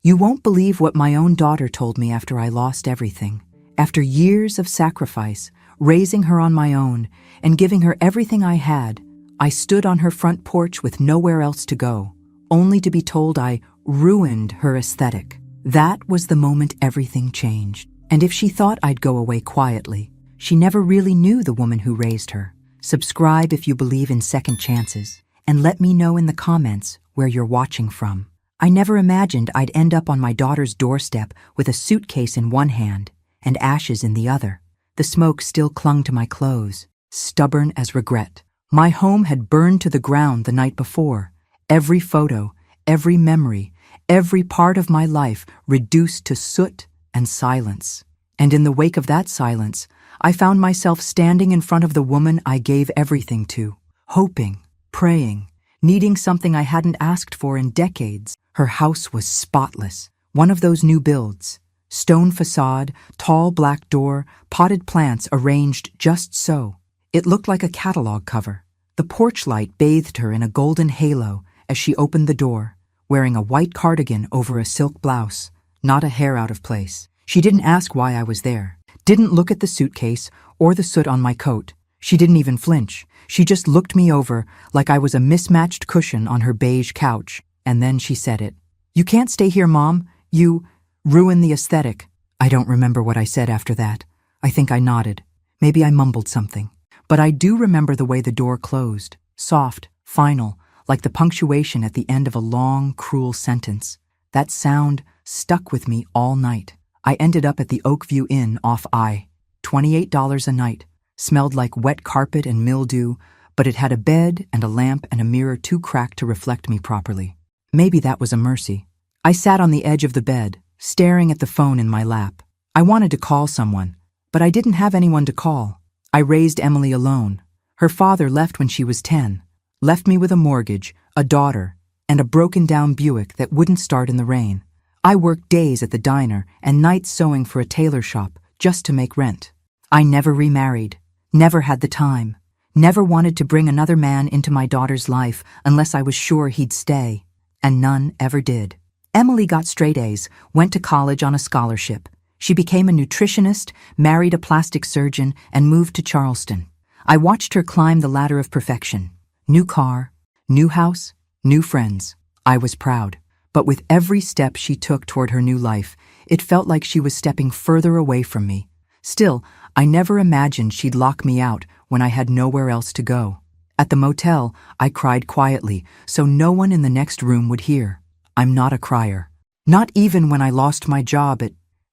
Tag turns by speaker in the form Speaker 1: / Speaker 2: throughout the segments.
Speaker 1: You won't believe what my own daughter told me after I lost everything. After years of sacrifice, raising her on my own, and giving her everything I had, I stood on her front porch with nowhere else to go, only to be told I ruined her aesthetic. That was the moment everything changed. And if she thought I'd go away quietly, she never really knew the woman who raised her. Subscribe if you believe in second chances, and let me know in the comments where you're watching from. I never imagined I'd end up on my daughter's doorstep with a suitcase in one hand and ashes in the other. The smoke still clung to my clothes, stubborn as regret. My home had burned to the ground the night before. Every photo, every memory, every part of my life reduced to soot and silence. And in the wake of that silence, I found myself standing in front of the woman I gave everything to, hoping, praying, needing something I hadn't asked for in decades. Her house was spotless, one of those new builds. Stone facade, tall black door, potted plants arranged just so. It looked like a catalog cover. The porch light bathed her in a golden halo as she opened the door, wearing a white cardigan over a silk blouse, not a hair out of place. She didn't ask why I was there, didn't look at the suitcase or the soot on my coat. She didn't even flinch. She just looked me over like I was a mismatched cushion on her beige couch. And then she said it. "You can't stay here, Mom. You ruin the aesthetic." I don't remember what I said after that. I think I nodded. Maybe I mumbled something. But I do remember the way the door closed. Soft, final, like the punctuation at the end of a long, cruel sentence. That sound stuck with me all night. I ended up at the Oakview Inn off I. $28 a night. Smelled like wet carpet and mildew, but it had a bed and a lamp and a mirror too cracked to reflect me properly. Maybe that was a mercy. I sat on the edge of the bed, staring at the phone in my lap. I wanted to call someone, but I didn't have anyone to call. I raised Emily alone. Her father left when she was 10, left me with a mortgage, a daughter, and a broken-down Buick that wouldn't start in the rain. I worked days at the diner and nights sewing for a tailor shop just to make rent. I never remarried, never had the time, never wanted to bring another man into my daughter's life unless I was sure he'd stay. And none ever did. Emily got straight A's, went to college on a scholarship. She became a nutritionist, married a plastic surgeon, and moved to Charleston. I watched her climb the ladder of perfection. New car, new house, new friends. I was proud. But with every step she took toward her new life, it felt like she was stepping further away from me. Still, I never imagined she'd lock me out when I had nowhere else to go. At the motel, I cried quietly, so no one in the next room would hear. I'm not a crier. Not even when I lost my job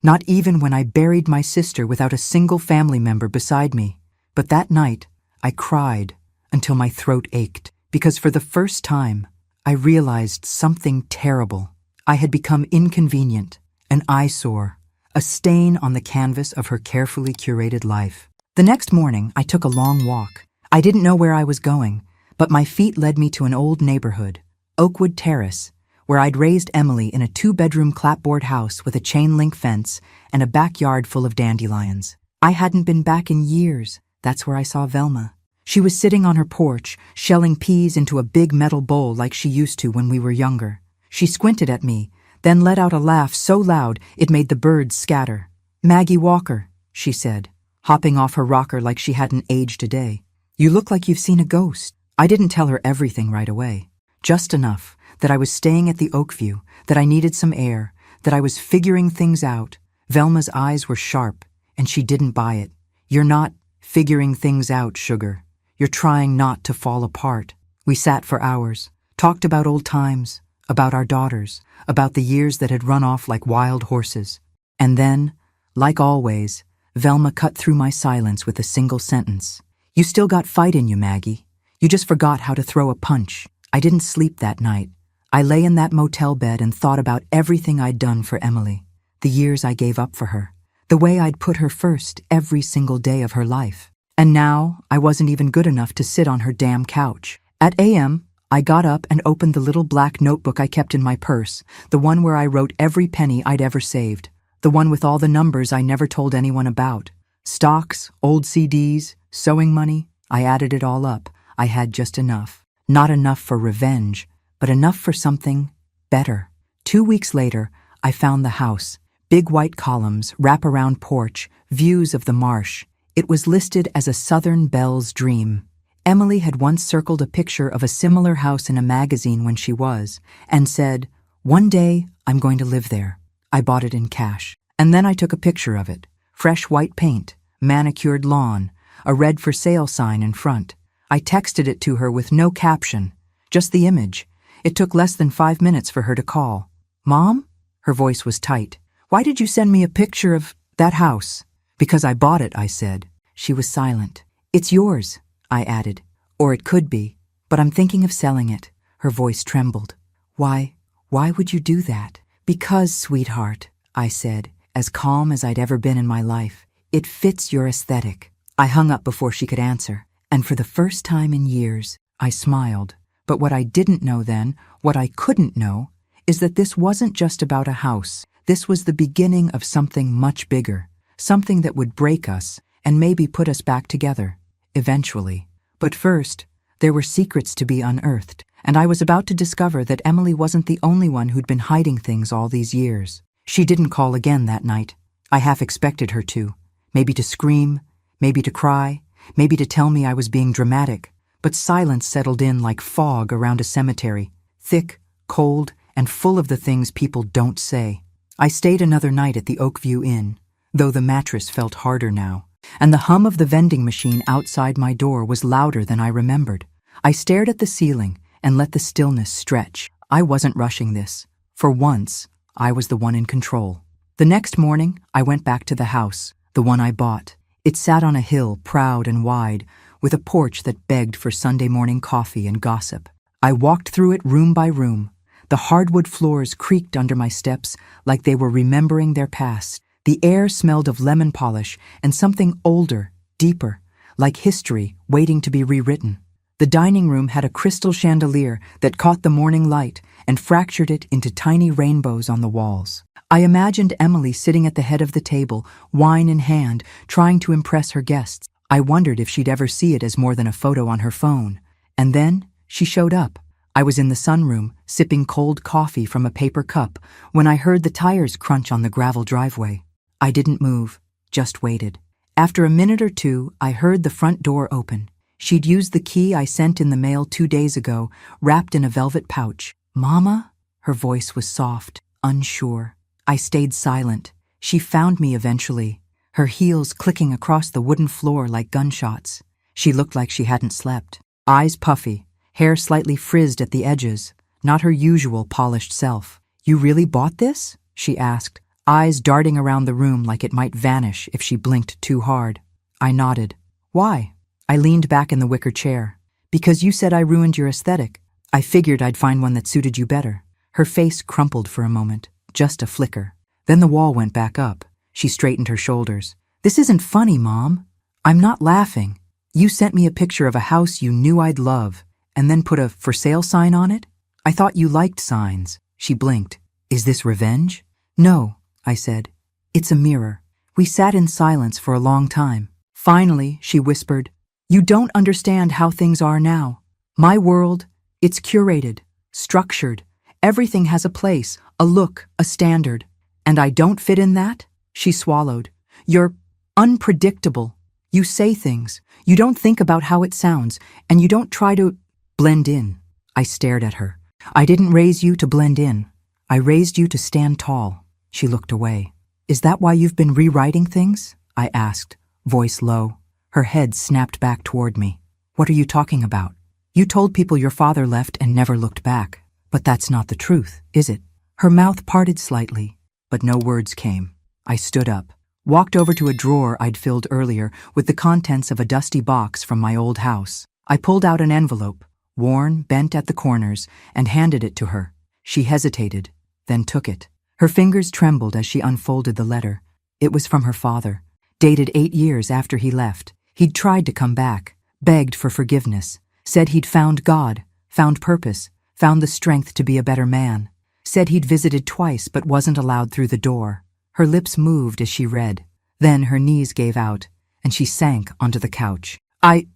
Speaker 1: not even when I buried my sister without a single family member beside me. But that night, I cried until my throat ached, because for the first time, I realized something terrible. I had become inconvenient, an eyesore, a stain on the canvas of her carefully curated life. The next morning, I took a long walk. I didn't know where I was going, but my feet led me to an old neighborhood, Oakwood Terrace, where I'd raised Emily in a 2-bedroom clapboard house with a chain-link fence and a backyard full of dandelions. I hadn't been back in years. That's where I saw Velma. She was sitting on her porch, shelling peas into a big metal bowl like she used to when we were younger. She squinted at me, then let out a laugh so loud it made the birds scatter. "Maggie Walker," she said, hopping off her rocker like she hadn't aged a day. "You look like you've seen a ghost." I didn't tell her everything right away. Just enough that I was staying at the Oakview, that I needed some air, that I was figuring things out. Velma's eyes were sharp, and she didn't buy it. "You're not figuring things out, sugar. You're trying not to fall apart." We sat for hours, talked about old times, about our daughters, about the years that had run off like wild horses. And then, like always, Velma cut through my silence with a single sentence. "You still got fight in you, Maggie. You just forgot how to throw a punch." I didn't sleep that night. I lay in that motel bed and thought about everything I'd done for Emily, the years I gave up for her, the way I'd put her first every single day of her life. And now I wasn't even good enough to sit on her damn couch. At a.m., I got up and opened the little black notebook I kept in my purse, the one where I wrote every penny I'd ever saved, the one with all the numbers I never told anyone about. Stocks, old CDs, sewing money, I added it all up. I had just enough. Not enough for revenge, but enough for something better. 2 weeks later, I found the house. Big white columns, wraparound porch, views of the marsh. It was listed as a Southern belle's dream. Emily had once circled a picture of a similar house in a magazine when she was, and said, "One day, I'm going to live there." I bought it in cash. And then I took a picture of it. Fresh white paint, manicured lawn, a red for sale sign in front. I texted it to her with no caption, just the image. It took less than 5 minutes for her to call. "Mom?" Her voice was tight. "Why did you send me a picture of that house?" "Because I bought it," I said. She was silent. "It's yours," I added. "Or it could be, but I'm thinking of selling it." Her voice trembled. Why would you do that?" "Because, sweetheart," I said, as calm as I'd ever been in my life, "it fits your aesthetic." I hung up before she could answer, and for the first time in years, I smiled. But what I didn't know then, what I couldn't know, is that this wasn't just about a house. This was the beginning of something much bigger, something that would break us and maybe put us back together, eventually. But first, there were secrets to be unearthed, and I was about to discover that Emily wasn't the only one who'd been hiding things all these years. She didn't call again that night. I half expected her to. Maybe to scream, maybe to cry, maybe to tell me I was being dramatic. But silence settled in like fog around a cemetery, thick, cold, and full of the things people don't say. I stayed another night at the Oakview Inn, though the mattress felt harder now, and the hum of the vending machine outside my door was louder than I remembered. I stared at the ceiling and let the stillness stretch. I wasn't rushing this. For once, I was the one in control. The next morning, I went back to the house, the one I bought. It sat on a hill, proud and wide, with a porch that begged for Sunday morning coffee and gossip. I walked through it room by room. The hardwood floors creaked under my steps like they were remembering their past. The air smelled of lemon polish and something older, deeper, like history waiting to be rewritten. The dining room had a crystal chandelier that caught the morning light and fractured it into tiny rainbows on the walls. I imagined Emily sitting at the head of the table, wine in hand, trying to impress her guests. I wondered if she'd ever see it as more than a photo on her phone. And then she showed up. I was in the sunroom, sipping cold coffee from a paper cup, when I heard the tires crunch on the gravel driveway. I didn't move, just waited. After a minute or two, I heard the front door open. She'd used the key I sent in the mail 2 days ago, wrapped in a velvet pouch. "Mama?" Her voice was soft, unsure. I stayed silent. She found me eventually, her heels clicking across the wooden floor like gunshots. She looked like she hadn't slept. Eyes puffy, hair slightly frizzed at the edges, not her usual polished self. "You really bought this?" she asked, eyes darting around the room like it might vanish if she blinked too hard. I nodded. "Why?" I leaned back in the wicker chair. "Because you said I ruined your aesthetic. I figured I'd find one that suited you better." Her face crumpled for a moment, just a flicker. Then the wall went back up. She straightened her shoulders. "This isn't funny, Mom. I'm not laughing. You sent me a picture of a house you knew I'd love, and then put a for sale sign on it? I thought you liked signs." She blinked. "Is this revenge?" "No," I said. "It's a mirror." We sat in silence for a long time. Finally, she whispered, "You don't understand how things are now. My world, it's curated, structured. Everything has a place, a look, a standard. And I don't fit in that?" She swallowed. "You're unpredictable. You say things. You don't think about how it sounds, and you don't try to blend in." I stared at her. "I didn't raise you to blend in. I raised you to stand tall." She looked away. "Is that why you've been rewriting things?" I asked, voice low. Her head snapped back toward me. "What are you talking about? You told people your father left and never looked back. But that's not the truth, is it?" Her mouth parted slightly, but no words came. I stood up, walked over to a drawer I'd filled earlier with the contents of a dusty box from my old house. I pulled out an envelope, worn, bent at the corners, and handed it to her. She hesitated, then took it. Her fingers trembled as she unfolded the letter. It was from her father, dated 8 years after he left. He'd tried to come back, begged for forgiveness, said he'd found God, found purpose, found the strength to be a better man, said he'd visited twice but wasn't allowed through the door. Her lips moved as she read. Then her knees gave out, and she sank onto the couch. I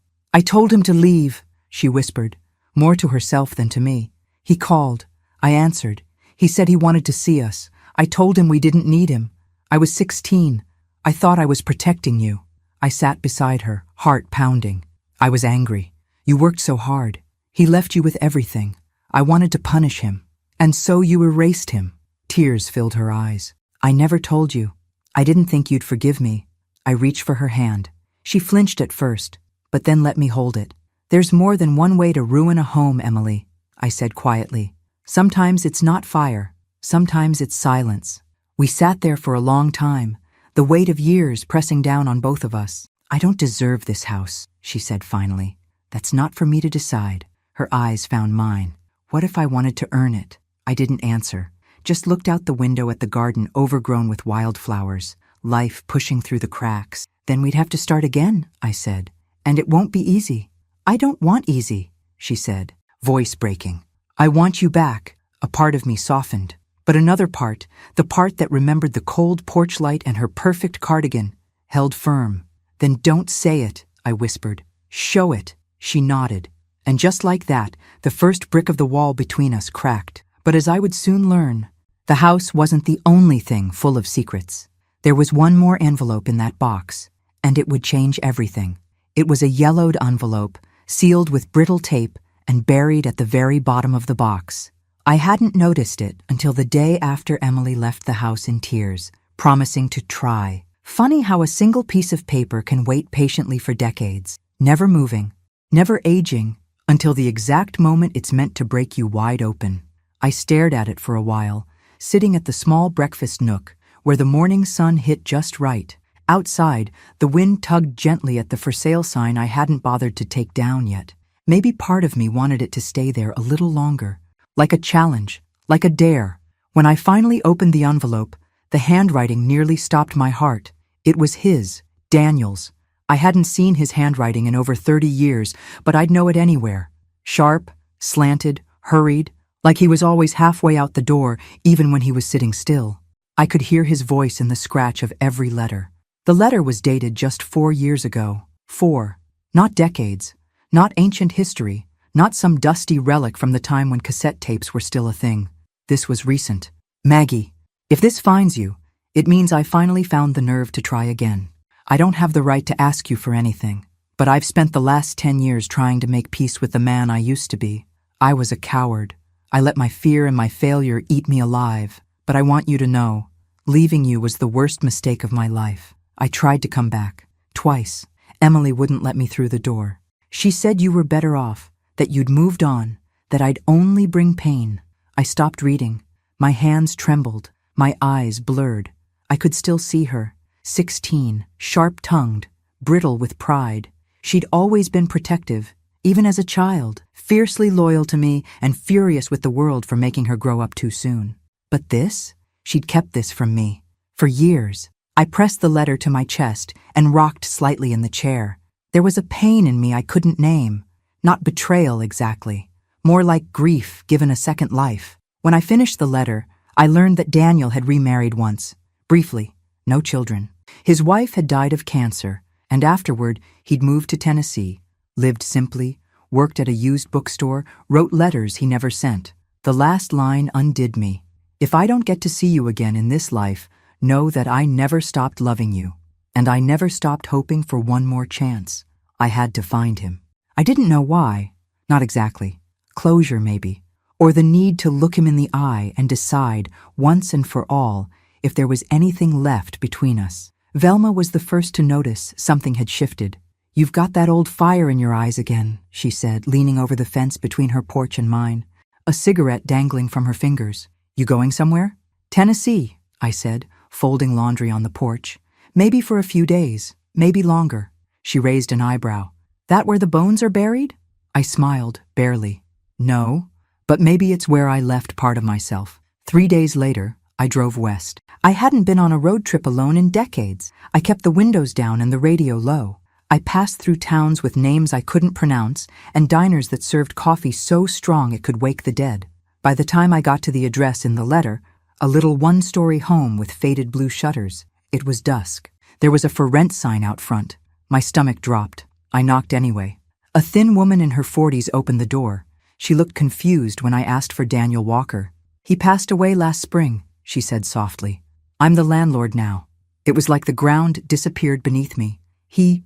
Speaker 1: told him to leave," she whispered, more to herself than to me. "He called. I answered. He said he wanted to see us. I told him we didn't need him. I was 16. I thought I was protecting you. I sat beside her, heart pounding. I was angry. You worked so hard. He left you with everything. I wanted to punish him. And so you erased him. Tears filled her eyes. I never told you. I didn't think you'd forgive me. I reached for her hand. She flinched at first, but then let me hold it. There's more than one way to ruin a home, Emily, I said quietly. Sometimes it's not fire. Sometimes it's silence. We sat there for a long time, the weight of years pressing down on both of us. I don't deserve this house, she said finally. That's not for me to decide. Her eyes found mine. What if I wanted to earn it? I didn't answer, just looked out the window at the garden overgrown with wildflowers, life pushing through the cracks. Then we'd have to start again, I said. And it won't be easy. I don't want easy, she said, voice breaking. I want you back. A part of me softened. But another part, the part that remembered the cold porch light and her perfect cardigan, held firm. Then don't say it, I whispered. Show it. She nodded. And just like that, the first brick of the wall between us cracked. But as I would soon learn, the house wasn't the only thing full of secrets. There was one more envelope in that box, and it would change everything. It was a yellowed envelope, sealed with brittle tape and buried at the very bottom of the box. I hadn't noticed it until the day after Emily left the house in tears, promising to try. Funny how a single piece of paper can wait patiently for decades, never moving, never aging, until the exact moment it's meant to break you wide open. I stared at it for a while, sitting at the small breakfast nook where the morning sun hit just right. Outside, the wind tugged gently at the for sale sign I hadn't bothered to take down yet. Maybe part of me wanted it to stay there a little longer, like a challenge, like a dare. When I finally opened the envelope, the handwriting nearly stopped my heart. It was his, Daniel's. I hadn't seen his handwriting in over 30 years, but I'd know it anywhere. Sharp, slanted, hurried, like he was always halfway out the door, even when he was sitting still. I could hear his voice in the scratch of every letter. The letter was dated just 4 years ago. 4. Not decades. Not ancient history. Not some dusty relic from the time when cassette tapes were still a thing. This was recent. Maggie, if this finds you, it means I finally found the nerve to try again. I don't have the right to ask you for anything, but I've spent the last 10 years trying to make peace with the man I used to be. I was a coward. I let my fear and my failure eat me alive. But I want you to know, leaving you was the worst mistake of my life. I tried to come back. Twice. Emily wouldn't let me through the door. She said you were better off, that you'd moved on, that I'd only bring pain. I stopped reading. My hands trembled. My eyes blurred. I could still see her. 16, sharp-tongued, brittle with pride. She'd always been protective, even as a child, fiercely loyal to me and furious with the world for making her grow up too soon. But this? She'd kept this from me. For years. I pressed the letter to my chest and rocked slightly in the chair. There was a pain in me I couldn't name. Not betrayal exactly. More like grief given a second life. When I finished the letter, I learned that Daniel had remarried once. Briefly. No children. His wife had died of cancer, and afterward he'd moved to Tennessee, lived simply, worked at a used bookstore, wrote letters he never sent. The last line undid me. If I don't get to see you again in this life, know that I never stopped loving you, and I never stopped hoping for one more chance. I had to find him. I didn't know why. Not exactly. Closure, maybe. Or the need to look him in the eye and decide, once and for all, if there was anything left between us. Velma was the first to notice something had shifted. You've got that old fire in your eyes again, she said, leaning over the fence between her porch and mine, a cigarette dangling from her fingers. You going somewhere? Tennessee, I said, folding laundry on the porch. Maybe for a few days, maybe longer. She raised an eyebrow. That where the bones are buried? I smiled, barely. No, but maybe it's where I left part of myself. 3 days later, I drove west. I hadn't been on a road trip alone in decades. I kept the windows down and the radio low. I passed through towns with names I couldn't pronounce and diners that served coffee so strong it could wake the dead. By the time I got to the address in the letter, a little one-story home with faded blue shutters, it was dusk. There was a for rent sign out front. My stomach dropped. I knocked anyway. A thin woman in her 40s opened the door. She looked confused when I asked for Daniel Walker. He passed away last spring, she said softly. I'm the landlord now. It was like the ground disappeared beneath me. He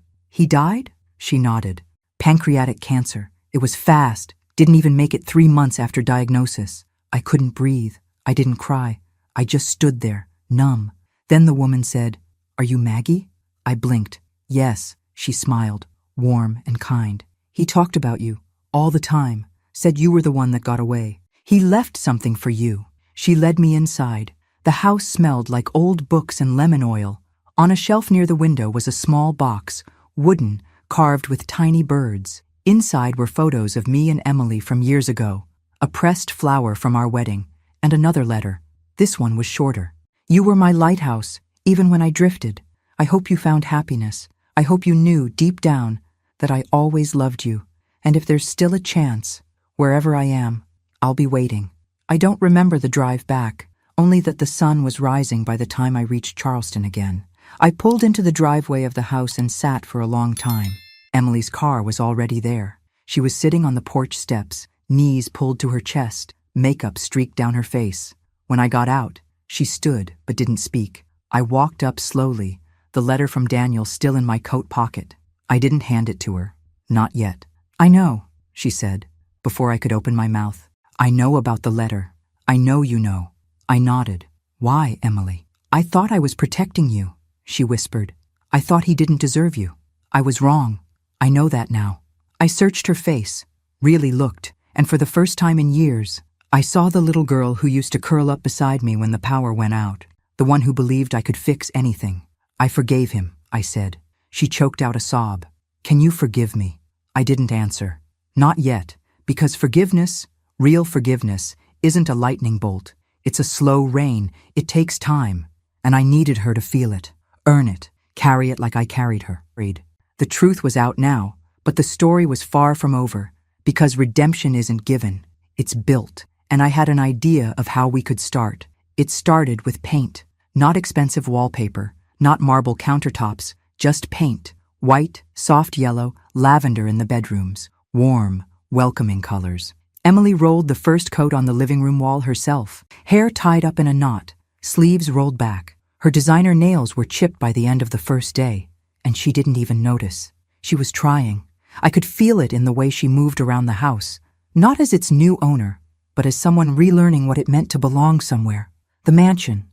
Speaker 1: died? She nodded. Pancreatic cancer. It was fast. Didn't even make it 3 months after diagnosis. I couldn't breathe. I didn't cry. I just stood there, numb. Then the woman said, "Are you Maggie?" I blinked. Yes, she smiled, warm and kind. He talked about you, all the time, said you were the one that got away. He left something for you. She led me inside. The house smelled like old books and lemon oil. On a shelf near the window was a small box, wooden, carved with tiny birds. Inside were photos of me and Emily from years ago, a pressed flower from our wedding, and another letter. This one was shorter. You were my lighthouse, even when I drifted. I hope you found happiness. I hope you knew deep down that I always loved you. And if there's still a chance, wherever I am, I'll be waiting. I don't remember the drive back, only that the sun was rising by the time I reached Charleston again. I pulled into the driveway of the house and sat for a long time. Emily's car was already there. She was sitting on the porch steps, knees pulled to her chest, makeup streaked down her face. When I got out, she stood but didn't speak. I walked up slowly, the letter from Daniel still in my coat pocket. I didn't hand it to her. Not yet. I know, she said, before I could open my mouth. I know about the letter. I know you know. I nodded. Why, Emily? I thought I was protecting you, she whispered. I thought he didn't deserve you. I was wrong. I know that now. I searched her face, really looked, and for the first time in years, I saw the little girl who used to curl up beside me when the power went out, the one who believed I could fix anything. I forgave him, I said. She choked out a sob. Can you forgive me? I didn't answer. Not yet, because forgiveness, real forgiveness, isn't a lightning bolt. It's a slow rain. It takes time. And I needed her to feel it, earn it, carry it like I carried her. The truth was out now, but the story was far from over, because redemption isn't given, it's built. And I had an idea of how we could start. It started with paint, not expensive wallpaper, not marble countertops, just paint, white, soft yellow, lavender in the bedrooms, warm, welcoming colors. Emily rolled the first coat on the living room wall herself, hair tied up in a knot, sleeves rolled back. Her designer nails were chipped by the end of the first day, and she didn't even notice. She was trying. I could feel it in the way she moved around the house, not as its new owner, but as someone relearning what it meant to belong somewhere. The mansion,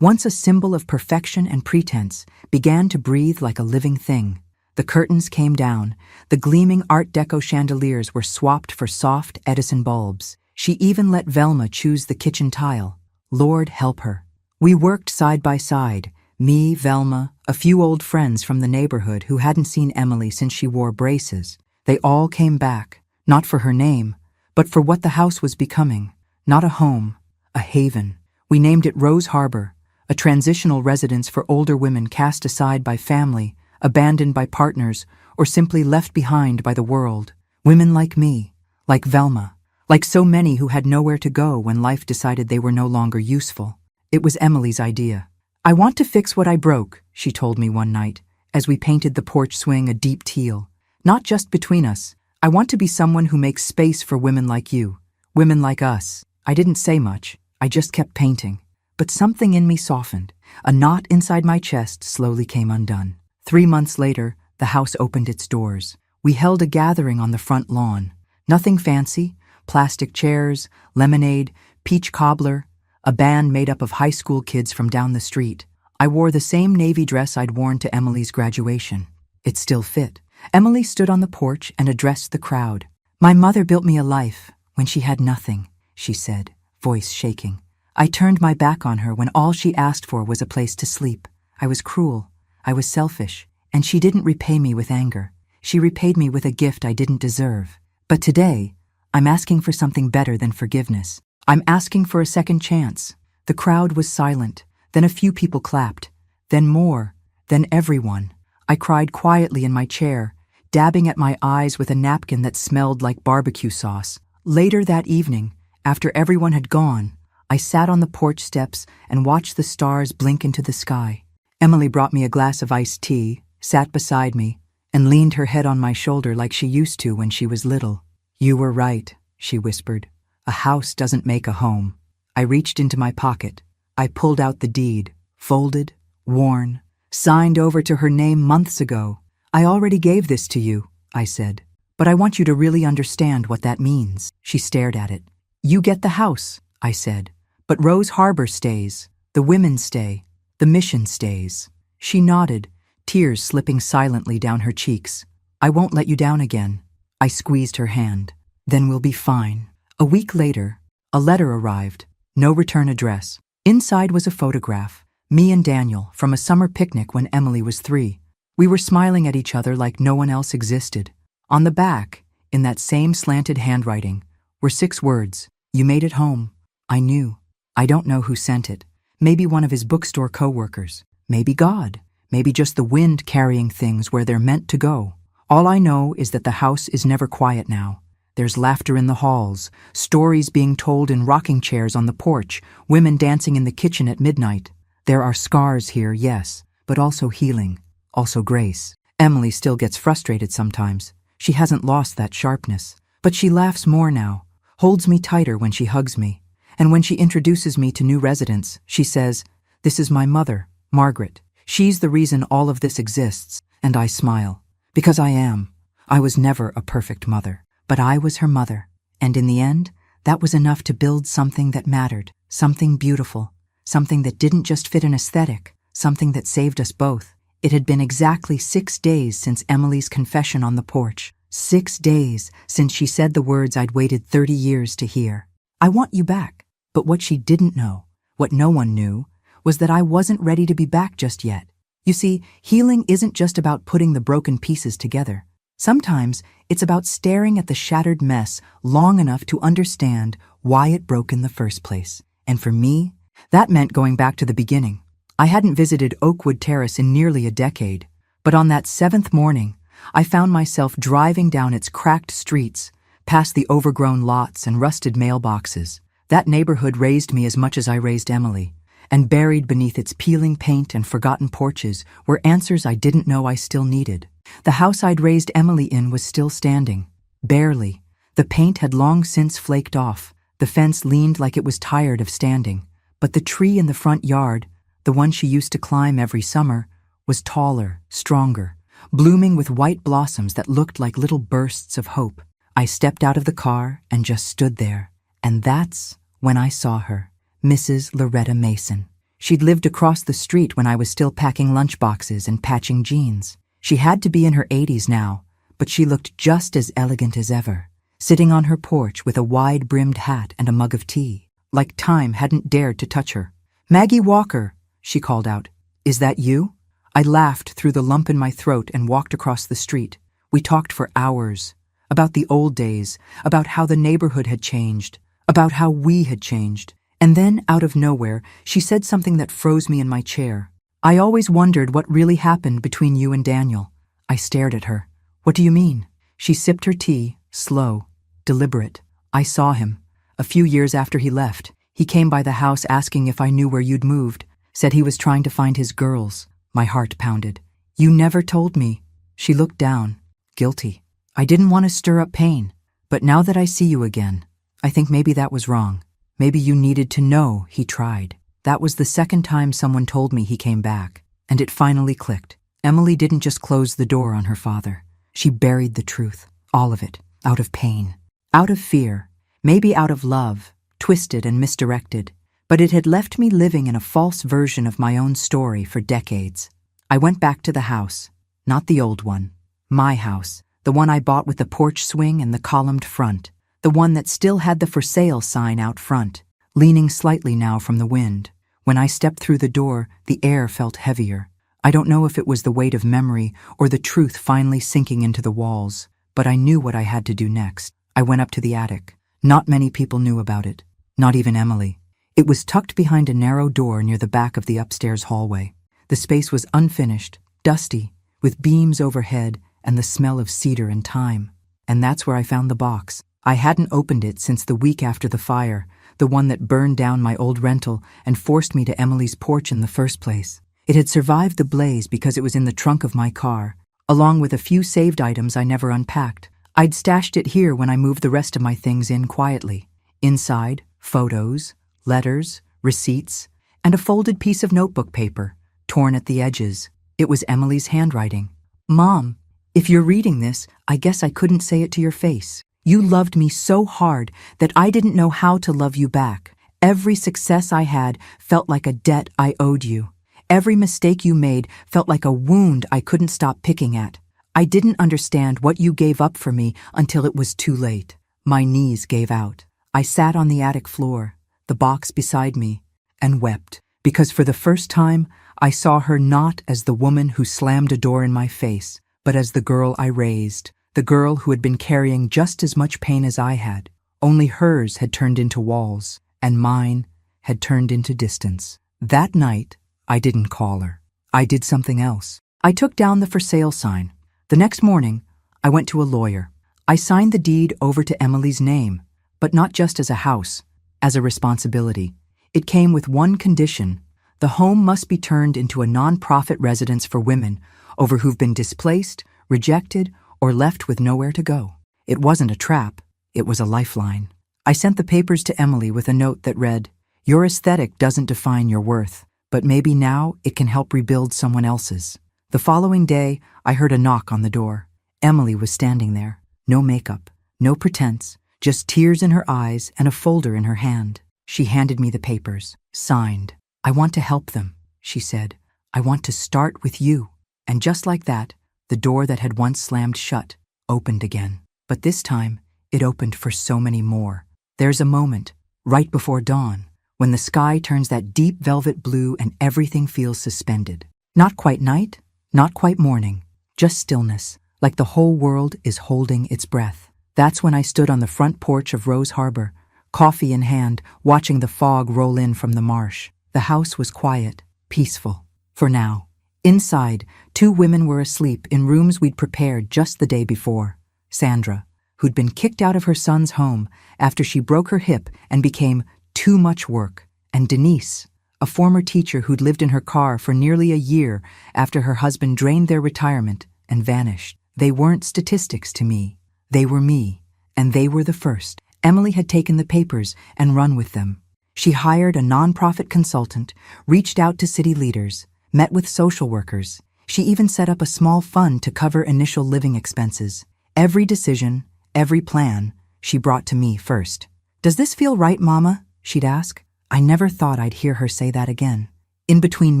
Speaker 1: once a symbol of perfection and pretense, began to breathe like a living thing. The curtains came down. The gleaming Art Deco chandeliers were swapped for soft Edison bulbs. She even let Velma choose the kitchen tile. Lord help her. We worked side by side, me, Velma, a few old friends from the neighborhood who hadn't seen Emily since she wore braces. They all came back, not for her name, but for what the house was becoming. Not a home, a haven. We named it Rose Harbor, a transitional residence for older women cast aside by family, abandoned by partners, or simply left behind by the world. Women like me, like Velma, like so many who had nowhere to go when life decided they were no longer useful. It was Emily's idea. I want to fix what I broke, she told me one night, as we painted the porch swing a deep teal. Not just between us. I want to be someone who makes space for women like you, women like us. I didn't say much. I just kept painting. But something in me softened. A knot inside my chest slowly came undone. 3 months later, the house opened its doors. We held a gathering on the front lawn. Nothing fancy. Plastic chairs, lemonade, peach cobbler, a band made up of high school kids from down the street. I wore the same navy dress I'd worn to Emily's graduation. It still fit. Emily stood on the porch and addressed the crowd. My mother built me a life when she had nothing, she said, voice shaking. I turned my back on her when all she asked for was a place to sleep. I was cruel. I was selfish. And she didn't repay me with anger. She repaid me with a gift I didn't deserve. But today, I'm asking for something better than forgiveness. I'm asking for a second chance. The crowd was silent. Then a few people clapped. Then more. Then everyone. I cried quietly in my chair, dabbing at my eyes with a napkin that smelled like barbecue sauce. Later that evening, after everyone had gone, I sat on the porch steps and watched the stars blink into the sky. Emily brought me a glass of iced tea, sat beside me, and leaned her head on my shoulder like she used to when she was little. You were right, she whispered. A house doesn't make a home. I reached into my pocket. I pulled out the deed, folded, worn, signed over to her name months ago. I already gave this to you, I said. But I want you to really understand what that means. She stared at it. You get the house, I said. But Rose Harbor stays. The women stay. The mission stays. She nodded, tears slipping silently down her cheeks. I won't let you down again. I squeezed her hand. Then we'll be fine. A week later, a letter arrived. No return address. Inside was a photograph. Me and Daniel from a summer picnic when Emily was 3. We were smiling at each other like no one else existed. On the back, in that same slanted handwriting, were 6 words. You made it home. I knew. I don't know who sent it. Maybe one of his bookstore co-workers. Maybe God. Maybe just the wind carrying things where they're meant to go. All I know is that the house is never quiet now. There's laughter in the halls, stories being told in rocking chairs on the porch, women dancing in the kitchen at midnight. There are scars here, yes, but also healing, also grace. Emily still gets frustrated sometimes. She hasn't lost that sharpness, but she laughs more now, holds me tighter when she hugs me. And when she introduces me to new residents, she says, "This is my mother, Margaret. She's the reason all of this exists." And I smile. Because I am. I was never a perfect mother, but I was her mother. And in the end, that was enough to build something that mattered, something beautiful, something that didn't just fit an aesthetic, something that saved us both. It had been exactly 6 days since Emily's confession on the porch. 6 days since she said the words I'd waited 30 years to hear. I want you back. But what she didn't know, what no one knew, was that I wasn't ready to be back just yet. You see, healing isn't just about putting the broken pieces together. Sometimes it's about staring at the shattered mess long enough to understand why it broke in the first place. And for me, that meant going back to the beginning. I hadn't visited Oakwood Terrace in nearly a decade, but on that 7th morning, I found myself driving down its cracked streets, past the overgrown lots and rusted mailboxes. That neighborhood raised me as much as I raised Emily, and buried beneath its peeling paint and forgotten porches were answers I didn't know I still needed. The house I'd raised Emily in was still standing. Barely. The paint had long since flaked off. The fence leaned like it was tired of standing. But the tree in the front yard, the one she used to climb every summer, was taller, stronger, blooming with white blossoms that looked like little bursts of hope. I stepped out of the car and just stood there. And that's when I saw her. Mrs. Loretta Mason. She'd lived across the street when I was still packing lunchboxes and patching jeans. She had to be in her 80s now, but she looked just as elegant as ever, sitting on her porch with a wide-brimmed hat and a mug of tea, like time hadn't dared to touch her. "Maggie Walker," she called out. "Is that you?" I laughed through the lump in my throat and walked across the street. We talked for hours, about the old days, about how the neighborhood had changed, about how we had changed. And then, out of nowhere, she said something that froze me in my chair. "I always wondered what really happened between you and Daniel." I stared at her. "What do you mean?" She sipped her tea, slow, deliberate. "I saw him. A few years after he left. He came by the house asking if I knew where you'd moved. Said he was trying to find his girls." My heart pounded. "You never told me." She looked down, guilty. "I didn't want to stir up pain. But now that I see you again, I think maybe that was wrong. Maybe you needed to know he tried." That was the second time someone told me he came back, and it finally clicked. Emily didn't just close the door on her father. She buried the truth, all of it, out of pain, out of fear, maybe out of love, twisted and misdirected. But it had left me living in a false version of my own story for decades. I went back to the house, not the old one, my house, the one I bought with the porch swing and the columned front. The one that still had the for sale sign out front, leaning slightly now from the wind. When I stepped through the door, the air felt heavier. I don't know if it was the weight of memory or the truth finally sinking into the walls, but I knew what I had to do next. I went up to the attic. Not many people knew about it, not even Emily. It was tucked behind a narrow door near the back of the upstairs hallway. The space was unfinished, dusty, with beams overhead and the smell of cedar and thyme. And that's where I found the box. I hadn't opened it since the week after the fire, the one that burned down my old rental and forced me to Emily's porch in the first place. It had survived the blaze because it was in the trunk of my car, along with a few saved items I never unpacked. I'd stashed it here when I moved the rest of my things in quietly. Inside, photos, letters, receipts, and a folded piece of notebook paper, torn at the edges. It was Emily's handwriting. "Mom, if you're reading this, I guess I couldn't say it to your face. You loved me so hard that I didn't know how to love you back. Every success I had felt like a debt I owed you. Every mistake you made felt like a wound I couldn't stop picking at. I didn't understand what you gave up for me until it was too late." My knees gave out. I sat on the attic floor, the box beside me, and wept, because for the first time I saw her not as the woman who slammed a door in my face, but as the girl I raised, the girl who had been carrying just as much pain as I had. Only hers had turned into walls, and mine had turned into distance. That night, I didn't call her. I did something else. I took down the for sale sign. The next morning, I went to a lawyer. I signed the deed over to Emily's name, but not just as a house, as a responsibility. It came with one condition. The home must be turned into a non-profit residence for women over who've been displaced, rejected, or left with nowhere to go. It wasn't a trap, it was a lifeline. I sent the papers to Emily with a note that read, "Your aesthetic doesn't define your worth, but maybe now it can help rebuild someone else's." The following day, I heard a knock on the door. Emily was standing there. No makeup, no pretense, just tears in her eyes and a folder in her hand. She handed me the papers, signed. "I want to help them," she said. "I want to start with you." And just like that, the door that had once slammed shut opened again. But this time, it opened for so many more. There's a moment, right before dawn, when the sky turns that deep velvet blue and everything feels suspended. Not quite night, not quite morning, just stillness, like the whole world is holding its breath. That's when I stood on the front porch of Rose Harbor, coffee in hand, watching the fog roll in from the marsh. The house was quiet, peaceful, for now. Inside, 2 women were asleep in rooms we'd prepared just the day before. Sandra, who'd been kicked out of her son's home after she broke her hip and became too much work, and Denise, a former teacher who'd lived in her car for nearly a year after her husband drained their retirement and vanished. They weren't statistics to me. They were me, and they were the first. Emily had taken the papers and run with them. She hired a nonprofit consultant, reached out to city leaders, met with social workers. She even set up a small fund to cover initial living expenses. Every decision, every plan, she brought to me first. "Does this feel right, Mama?" she'd ask. I never thought I'd hear her say that again. In between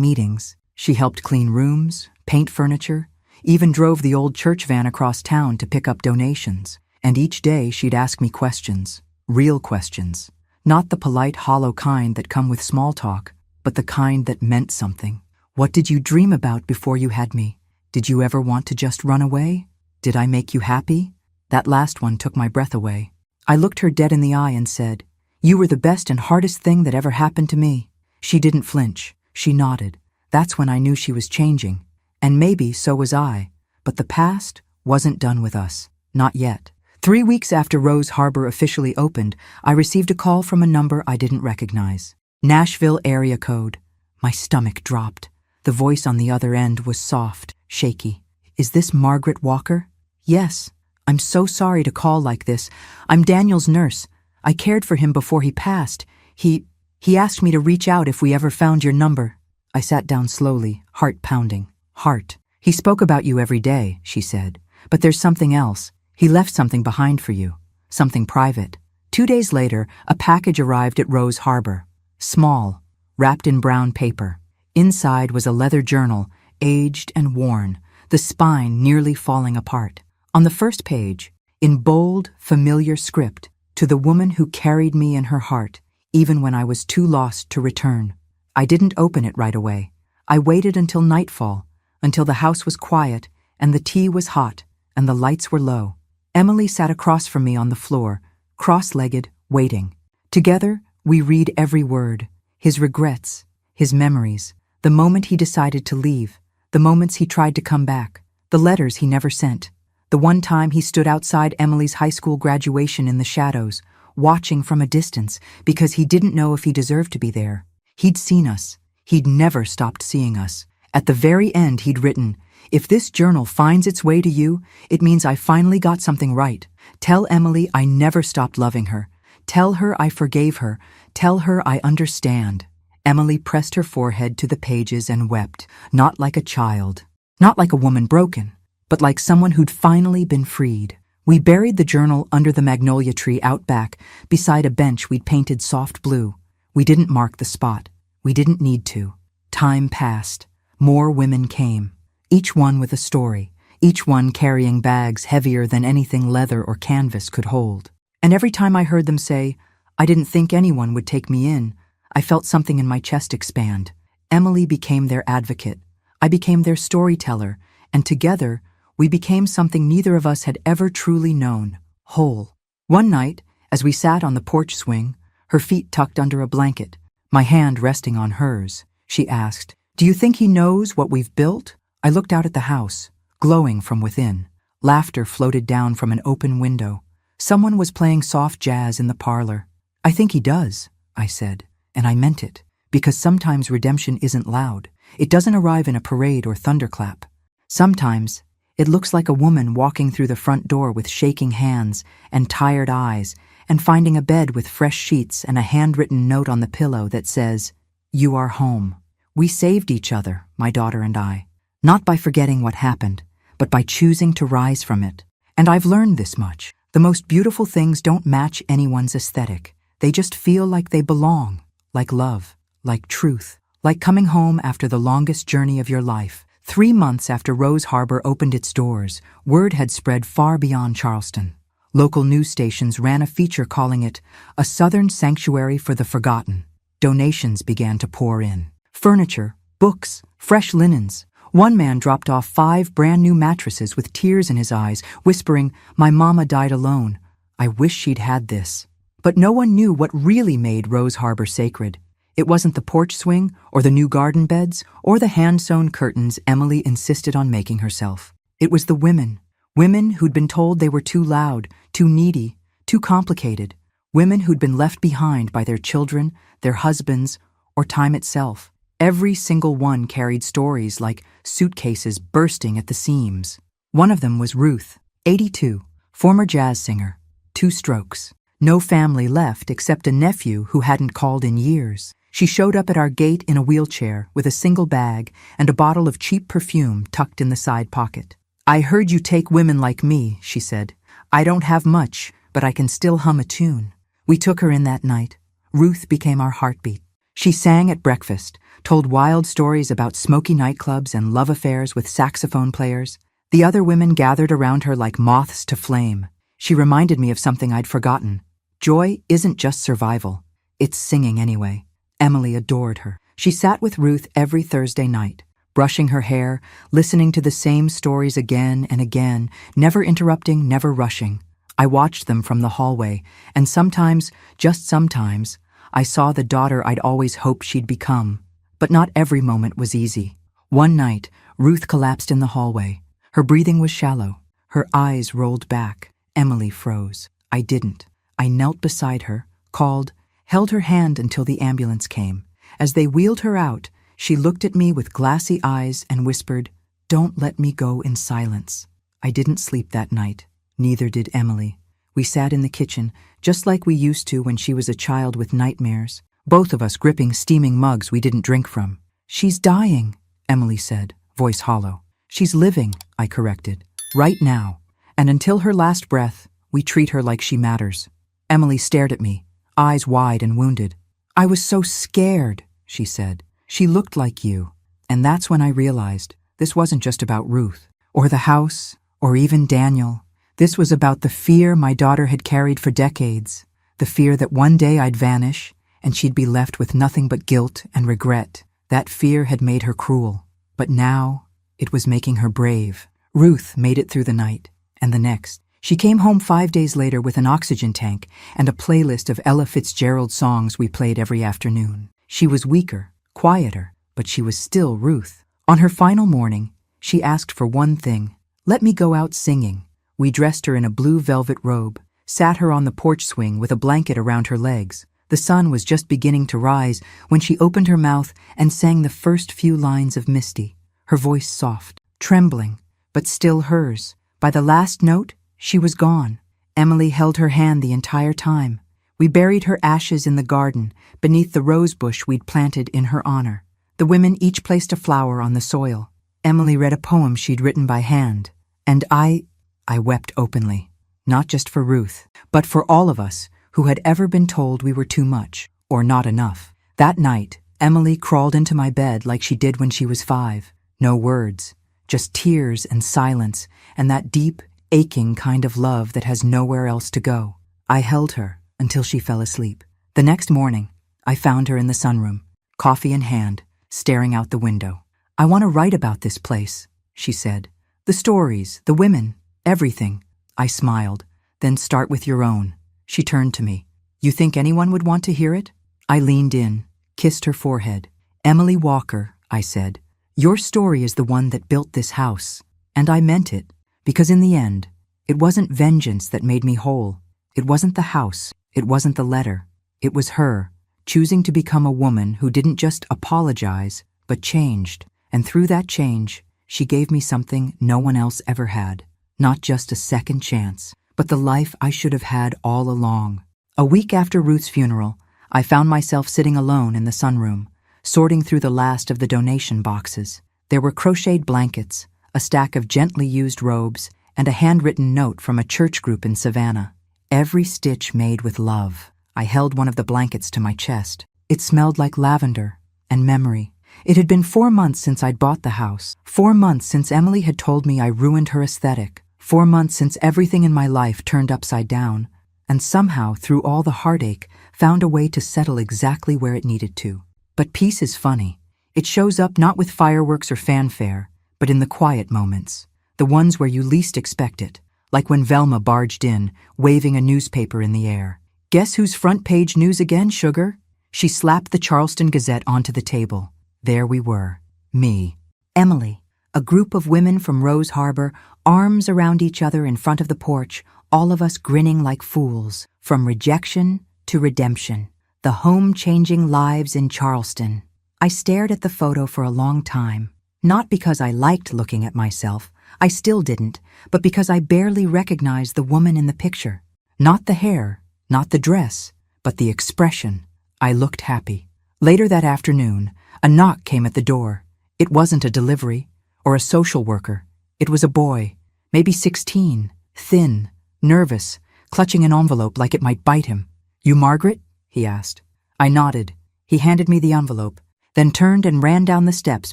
Speaker 1: meetings, she helped clean rooms, paint furniture, even drove the old church van across town to pick up donations. And each day she'd ask me questions, real questions. Not the polite, hollow kind that come with small talk, but the kind that meant something. "What did you dream about before you had me? Did you ever want to just run away? Did I make you happy?" That last one took my breath away. I looked her dead in the eye and said, "You were the best and hardest thing that ever happened to me." She didn't flinch. She nodded. That's when I knew she was changing. And maybe so was I. But the past wasn't done with us. Not yet. 3 weeks after Rose Harbor officially opened, I received a call from a number I didn't recognize. Nashville area code. My stomach dropped. The voice on the other end was soft, shaky. "Is this Margaret Walker?" "Yes. I'm so sorry to call like this. I'm Daniel's nurse. I cared for him before he passed. He asked me to reach out if we ever found your number." I sat down slowly, heart pounding. "Heart. He spoke about you every day," she said. "But there's something else. He left something behind for you. Something private." 2 days later, a package arrived at Rose Harbor. Small, wrapped in brown paper. Inside was a leather journal, aged and worn, the spine nearly falling apart. On the first page, in bold, familiar script, "To the woman who carried me in her heart, even when I was too lost to return." I didn't open it right away. I waited until nightfall, until the house was quiet, and the tea was hot, and the lights were low. Emily sat across from me on the floor, cross-legged, waiting. Together, we read every word, his regrets, his memories, the moment he decided to leave, the moments he tried to come back, the letters he never sent, the one time he stood outside Emily's high school graduation in the shadows, watching from a distance because he didn't know if he deserved to be there. He'd seen us. He'd never stopped seeing us. At the very end, he'd written, "If this journal finds its way to you, it means I finally got something right. Tell Emily I never stopped loving her. Tell her I forgave her. Tell her I understand. Emily pressed her forehead to the pages and wept, not like a child, not like a woman broken, but like someone who'd finally been freed. We buried the journal under the magnolia tree out back, beside a bench we'd painted soft blue. We didn't mark the spot. We didn't need to. Time passed. More women came, each one with a story, each one carrying bags heavier than anything leather or canvas could hold. And every time I heard them say, "I didn't think anyone would take me in," I felt something in my chest expand. Emily became their advocate. I became their storyteller, and together, we became something neither of us had ever truly known, whole. One night, as we sat on the porch swing, her feet tucked under a blanket, my hand resting on hers, she asked, "Do you think he knows what we've built?" I looked out at the house, glowing from within. Laughter floated down from an open window. Someone was playing soft jazz in the parlor. "I think he does," I said, and I meant it, because sometimes redemption isn't loud. It doesn't arrive in a parade or thunderclap. Sometimes, it looks like a woman walking through the front door with shaking hands and tired eyes and finding a bed with fresh sheets and a handwritten note on the pillow that says, "You are home." We saved each other, my daughter and I, not by forgetting what happened, but by choosing to rise from it. And I've learned this much. The most beautiful things don't match anyone's aesthetic. They just feel like they belong, like love, like truth, like coming home after the longest journey of your life. 3 months after Rose Harbor opened its doors, word had spread far beyond Charleston. Local news stations ran a feature calling it a Southern sanctuary for the forgotten. Donations began to pour in. Furniture, books, fresh linens. One man dropped off 5 brand new mattresses with tears in his eyes, whispering, "My mama died alone. I wish she'd had this." But no one knew what really made Rose Harbor sacred. It wasn't the porch swing, or the new garden beds, or the hand-sewn curtains Emily insisted on making herself. It was the women. Women who'd been told they were too loud, too needy, too complicated. Women who'd been left behind by their children, their husbands, or time itself. Every single one carried stories like suitcases bursting at the seams. One of them was Ruth, 82, former jazz singer, 2 strokes. No family left except a nephew who hadn't called in years. She showed up at our gate in a wheelchair with a single bag and a bottle of cheap perfume tucked in the side pocket. "I heard you take women like me," she said. "I don't have much, but I can still hum a tune." We took her in that night. Ruth became our heartbeat. She sang at breakfast, told wild stories about smoky nightclubs and love affairs with saxophone players. The other women gathered around her like moths to flame. She reminded me of something I'd forgotten. Joy isn't just survival. It's singing anyway. Emily adored her. She sat with Ruth every Thursday night, brushing her hair, listening to the same stories again and again, never interrupting, never rushing. I watched them from the hallway, and sometimes, just sometimes, I saw the daughter I'd always hoped she'd become. But not every moment was easy. One night, Ruth collapsed in the hallway. Her breathing was shallow. Her eyes rolled back. Emily froze. I didn't. I knelt beside her, called, held her hand until the ambulance came. As they wheeled her out, she looked at me with glassy eyes and whispered, "Don't let me go in silence." I didn't sleep that night. Neither did Emily. We sat in the kitchen, just like we used to when she was a child with nightmares, both of us gripping steaming mugs we didn't drink from. "She's dying," Emily said, voice hollow. "She's living," I corrected, "right now. And until her last breath, we treat her like she matters." Emily stared at me, eyes wide and wounded. "I was so scared," she said. "She looked like you." And that's when I realized this wasn't just about Ruth, or the house, or even Daniel. This was about the fear my daughter had carried for decades, the fear that one day I'd vanish, and she'd be left with nothing but guilt and regret. That fear had made her cruel, but now it was making her brave. Ruth made it through the night, and the next. She came home 5 days later with an oxygen tank and a playlist of Ella Fitzgerald songs we played every afternoon. She was weaker, quieter, but she was still Ruth. On her final morning, she asked for one thing: "Let me go out singing." We dressed her in a blue velvet robe, sat her on the porch swing with a blanket around her legs. The sun was just beginning to rise when she opened her mouth and sang the first few lines of Misty, her voice soft, trembling, but still hers. By the last note, she was gone. Emily held her hand the entire time. We buried her ashes in the garden, beneath the rose bush we'd planted in her honor. The women each placed a flower on the soil. Emily read a poem she'd written by hand. And I wept openly. Not just for Ruth, but for all of us who had ever been told we were too much, or not enough. That night, Emily crawled into my bed like she did when she was 5. No words, just tears and silence, and that deep, aching kind of love that has nowhere else to go. I held her until she fell asleep. The next morning, I found her in the sunroom, coffee in hand, staring out the window. "I want to write about this place," she said. "The stories, the women, everything." I smiled. "Then start with your own." She turned to me. "You think anyone would want to hear it?" I leaned in, kissed her forehead. "Emily Walker," I said, "your story is the one that built this house." And I meant it, because in the end, it wasn't vengeance that made me whole. It wasn't the house. It wasn't the letter. It was her, choosing to become a woman who didn't just apologize, but changed. And through that change, she gave me something no one else ever had. Not just a second chance, but the life I should have had all along. A week after Ruth's funeral, I found myself sitting alone in the sunroom, sorting through the last of the donation boxes. There were crocheted blankets, a stack of gently used robes, and a handwritten note from a church group in Savannah. Every stitch made with love. I held one of the blankets to my chest. It smelled like lavender and memory. It had been 4 months since I'd bought the house. 4 months since Emily had told me I ruined her aesthetic. 4 months since everything in my life turned upside down, and somehow, through all the heartache, found a way to settle exactly where it needed to. But peace is funny. It shows up not with fireworks or fanfare, but in the quiet moments, the ones where you least expect it, like when Velma barged in, waving a newspaper in the air. "Guess who's front page news again, sugar?" She slapped the Charleston Gazette onto the table. There we were. Me. Emily. A group of women from Rose Harbor, arms around each other in front of the porch, all of us grinning like fools. From rejection to redemption. The home-changing lives in Charleston. I stared at the photo for a long time. Not because I liked looking at myself, I still didn't, but because I barely recognized the woman in the picture. Not the hair, not the dress, but the expression. I looked happy. Later that afternoon, a knock came at the door. It wasn't a delivery or a social worker. It was a boy, maybe 16, thin, nervous, clutching an envelope like it might bite him. "You Margaret?" he asked. I nodded. He handed me the envelope, then turned and ran down the steps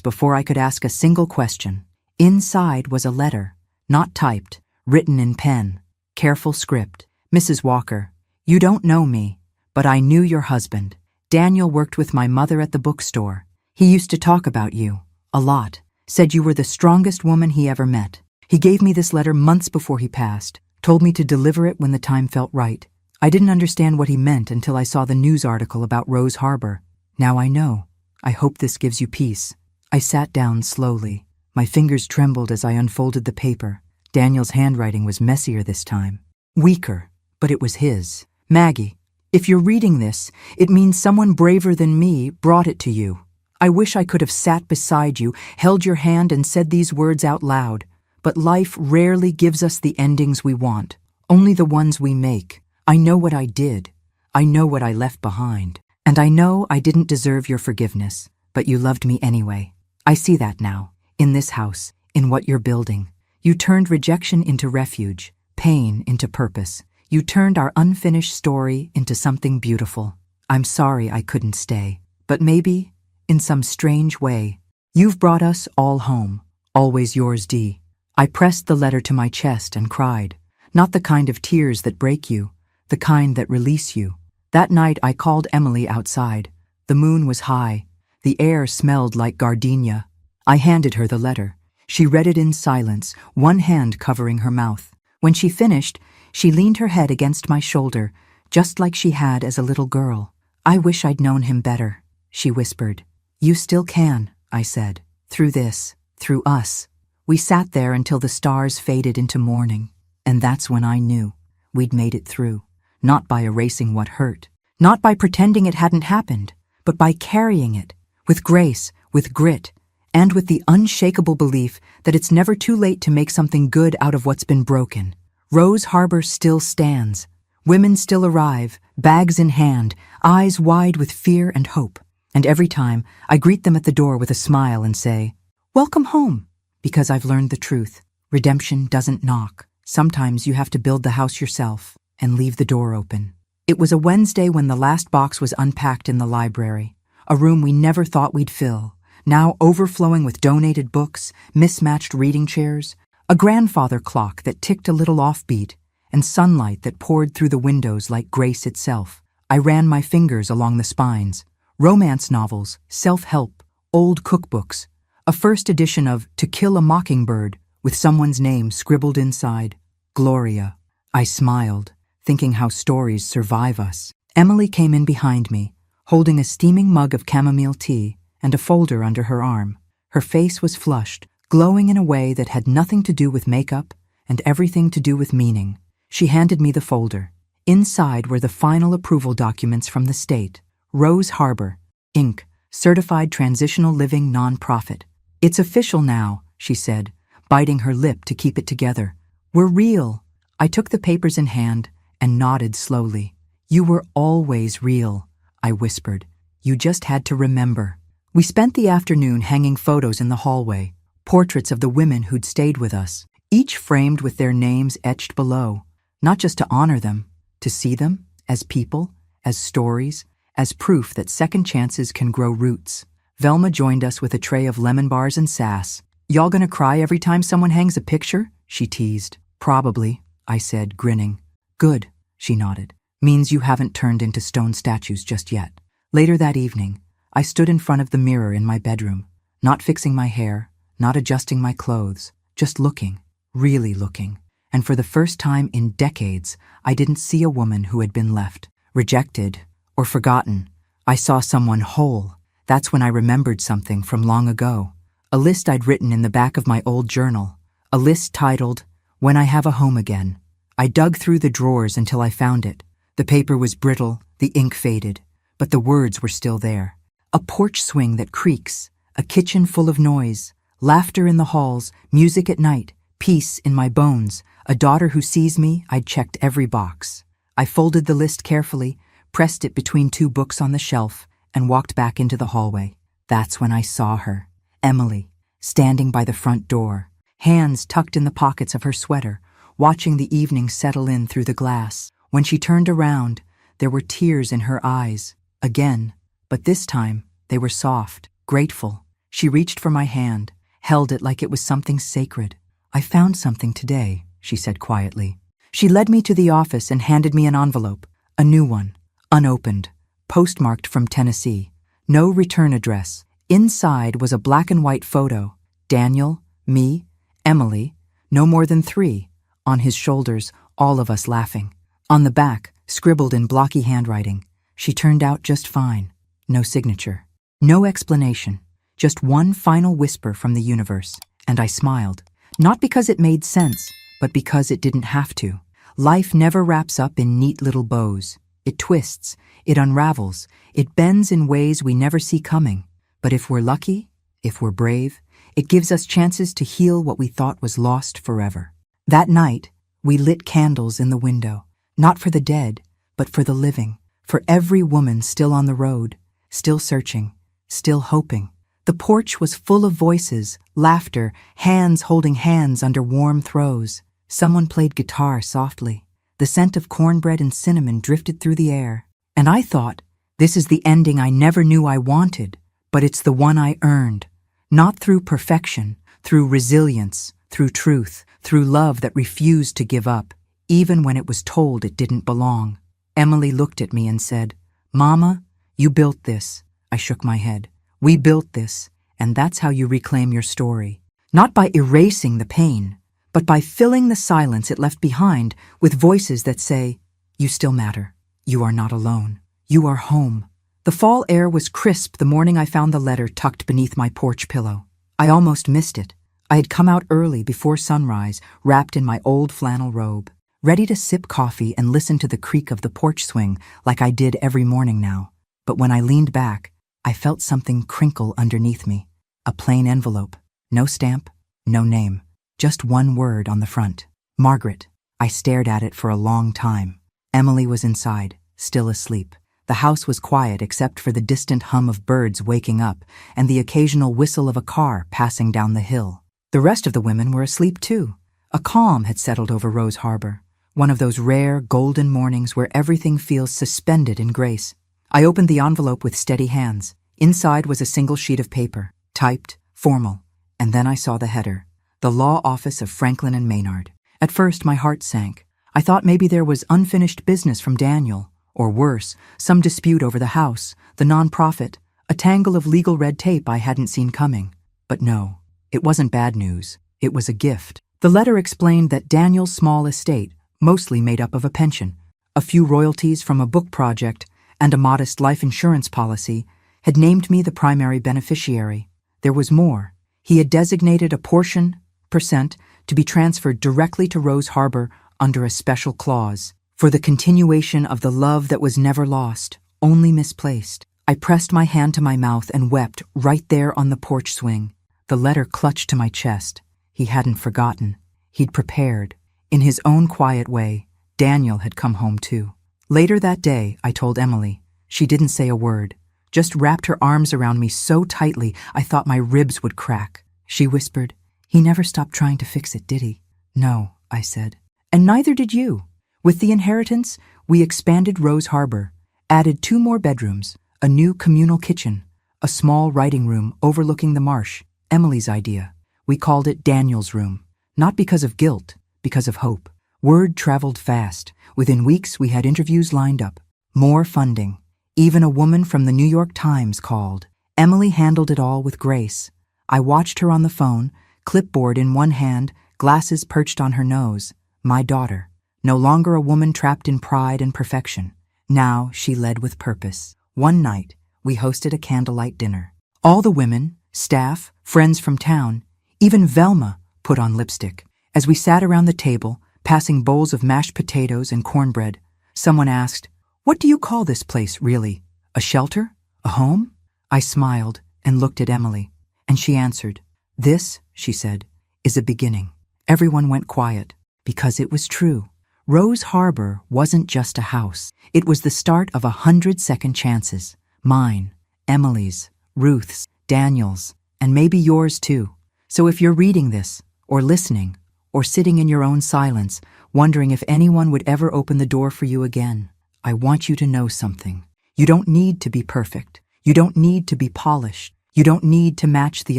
Speaker 1: before I could ask a single question. Inside was a letter, not typed, written in pen. Careful script. "Mrs. Walker, you don't know me, but I knew your husband. Daniel worked with my mother at the bookstore. He used to talk about you, a lot. Said you were the strongest woman he ever met. He gave me this letter months before he passed, told me to deliver it when the time felt right. I didn't understand what he meant until I saw the news article about Rose Harbor. Now I know. I hope this gives you peace." I sat down slowly. My fingers trembled as I unfolded the paper. Daniel's handwriting was messier this time. Weaker, but it was his. "Maggie, if you're reading this, it means someone braver than me brought it to you. I wish I could have sat beside you, held your hand and said these words out loud. But life rarely gives us the endings we want, only the ones we make. I know what I did. I know what I left behind. And I know I didn't deserve your forgiveness, but you loved me anyway. I see that now, in this house, in what you're building. You turned rejection into refuge, pain into purpose. You turned our unfinished story into something beautiful. I'm sorry I couldn't stay, but maybe, in some strange way, you've brought us all home. Always yours, D." I pressed the letter to my chest and cried. Not the kind of tears that break you, the kind that release you. That night I called Emily outside. The moon was high. The air smelled like gardenia. I handed her the letter. She read it in silence, one hand covering her mouth. When she finished, she leaned her head against my shoulder, just like she had as a little girl. "I wish I'd known him better," she whispered. "You still can," I said. "Through this, through us." We sat there until the stars faded into morning, and that's when I knew we'd made it through. Not by erasing what hurt, not by pretending it hadn't happened, but by carrying it, with grace, with grit, and with the unshakable belief that it's never too late to make something good out of what's been broken. Rose Harbor still stands. Women still arrive, bags in hand, eyes wide with fear and hope. And every time, I greet them at the door with a smile and say, "Welcome home," because I've learned the truth. Redemption doesn't knock. Sometimes you have to build the house yourself and leave the door open. It was a Wednesday when the last box was unpacked in the library, a room we never thought we'd fill, now overflowing with donated books, mismatched reading chairs, a grandfather clock that ticked a little offbeat, and sunlight that poured through the windows like grace itself. I ran my fingers along the spines. Romance novels, self-help, old cookbooks, a first edition of To Kill a Mockingbird with someone's name scribbled inside, Gloria. I smiled, thinking how stories survive us. Emily came in behind me, holding a steaming mug of chamomile tea and a folder under her arm. Her face was flushed, glowing in a way that had nothing to do with makeup and everything to do with meaning. She handed me the folder. Inside were the final approval documents from the state. Rose Harbor, Inc., Certified Transitional Living Nonprofit. "It's official now," she said, biting her lip to keep it together. "We're real." I took the papers in hand and nodded slowly. "You were always real," I whispered. "You just had to remember." We spent the afternoon hanging photos in the hallway, portraits of the women who'd stayed with us, each framed with their names etched below, not just to honor them, to see them as people, as stories, as proof that second chances can grow roots. Velma joined us with a tray of lemon bars and sass. "Y'all gonna cry every time someone hangs a picture?" she teased. "Probably," I said, grinning. "Good," she nodded. "Means you haven't turned into stone statues just yet." Later that evening, I stood in front of the mirror in my bedroom, not fixing my hair, not adjusting my clothes, just looking, really looking. And for the first time in decades, I didn't see a woman who had been left, rejected, or forgotten. I saw someone whole. That's when I remembered something from long ago. A list I'd written in the back of my old journal. A list titled, "When I Have a Home Again." I dug through the drawers until I found it. The paper was brittle, the ink faded, but the words were still there. A porch swing that creaks, a kitchen full of noise, laughter in the halls, music at night, peace in my bones, a daughter who sees me. I'd checked every box. I folded the list carefully, pressed it between two books on the shelf, and walked back into the hallway. That's when I saw her, Emily, standing by the front door, hands tucked in the pockets of her sweater, watching the evening settle in through the glass. When she turned around, there were tears in her eyes, again, but this time they were soft, grateful. She reached for my hand, held it like it was something sacred. "I found something today," she said quietly. She led me to the office and handed me an envelope, a new one, unopened, postmarked from Tennessee. No return address. Inside was a black and white photo. Daniel, me, Emily, no more than 3. On his shoulders, all of us laughing. On the back, scribbled in blocky handwriting, "She turned out just fine." No signature. No explanation. Just one final whisper from the universe. And I smiled. Not because it made sense, but because it didn't have to. Life never wraps up in neat little bows. It twists, it unravels, it bends in ways we never see coming. But if we're lucky, if we're brave, it gives us chances to heal what we thought was lost forever. That night, we lit candles in the window, not for the dead, but for the living, for every woman still on the road, still searching, still hoping. The porch was full of voices, laughter, hands holding hands under warm throws. Someone played guitar softly. The scent of cornbread and cinnamon drifted through the air. And I thought, this is the ending I never knew I wanted, but it's the one I earned. Not through perfection, through resilience, through truth, through love that refused to give up, even when it was told it didn't belong. Emily looked at me and said, "Mama, you built this." I shook my head. "We built this, and that's how you reclaim your story. Not by erasing the pain, but by filling the silence it left behind with voices that say, you still matter. You are not alone. You are home." The fall air was crisp the morning I found the letter tucked beneath my porch pillow. I almost missed it. I had come out early before sunrise, wrapped in my old flannel robe, ready to sip coffee and listen to the creak of the porch swing like I did every morning now. But when I leaned back, I felt something crinkle underneath me. A plain envelope. No stamp, no name. Just one word on the front. Margaret. I stared at it for a long time. Emily was inside, still asleep. The house was quiet except for the distant hum of birds waking up and the occasional whistle of a car passing down the hill. The rest of the women were asleep too. A calm had settled over Rose Harbor, one of those rare, golden mornings where everything feels suspended in grace. I opened the envelope with steady hands. Inside was a single sheet of paper, typed, formal, and then I saw the header, the Law Office of Franklin and Maynard. At first, my heart sank. I thought maybe there was unfinished business from Daniel, or worse, some dispute over the house, the nonprofit, a tangle of legal red tape I hadn't seen coming. But no, it wasn't bad news. It was a gift. The letter explained that Daniel's small estate, mostly made up of a pension, a few royalties from a book project, and a modest life insurance policy, had named me the primary beneficiary. There was more. He had designated a percent, to be transferred directly to Rose Harbor under a special clause, for the continuation of the love that was never lost, only misplaced. I pressed my hand to my mouth and wept right there on the porch swing. The letter clutched to my chest. He hadn't forgotten. He'd prepared. In his own quiet way, Daniel had come home too. Later that day, I told Emily. She didn't say a word, just wrapped her arms around me so tightly I thought my ribs would crack. She whispered, "He never stopped trying to fix it, did he?" "No," I said. "And neither did you." With the inheritance, we expanded Rose Harbor, added 2 more bedrooms, a new communal kitchen, a small writing room overlooking the marsh, Emily's idea. We called it Daniel's room, not because of guilt, because of hope. Word traveled fast. Within weeks, we had interviews lined up, more funding. Even a woman from the New York Times called. Emily handled it all with grace. I watched her on the phone, clipboard in one hand, glasses perched on her nose. My daughter, no longer a woman trapped in pride and perfection. Now she led with purpose. One night, we hosted a candlelight dinner. All the women, staff, friends from town, even Velma put on lipstick. As we sat around the table, passing bowls of mashed potatoes and cornbread, someone asked, "What do you call this place, really? A shelter? A home?" I smiled and looked at Emily, and she answered, "This," she said, "is a beginning." Everyone went quiet, because it was true. Rose Harbor wasn't just a house. It was the start of 100 second chances. Mine, Emily's, Ruth's, Daniel's, and maybe yours too. So if you're reading this, or listening, or sitting in your own silence, wondering if anyone would ever open the door for you again, I want you to know something. You don't need to be perfect. You don't need to be polished. You don't need to match the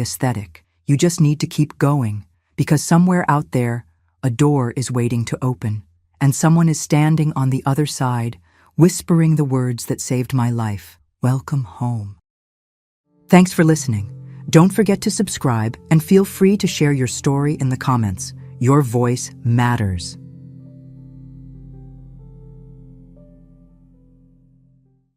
Speaker 1: aesthetic. You just need to keep going, because somewhere out there, a door is waiting to open, and someone is standing on the other side, whispering the words that saved my life. Welcome home. Thanks for listening. Don't forget to subscribe and feel free to share your story in the comments. Your voice matters.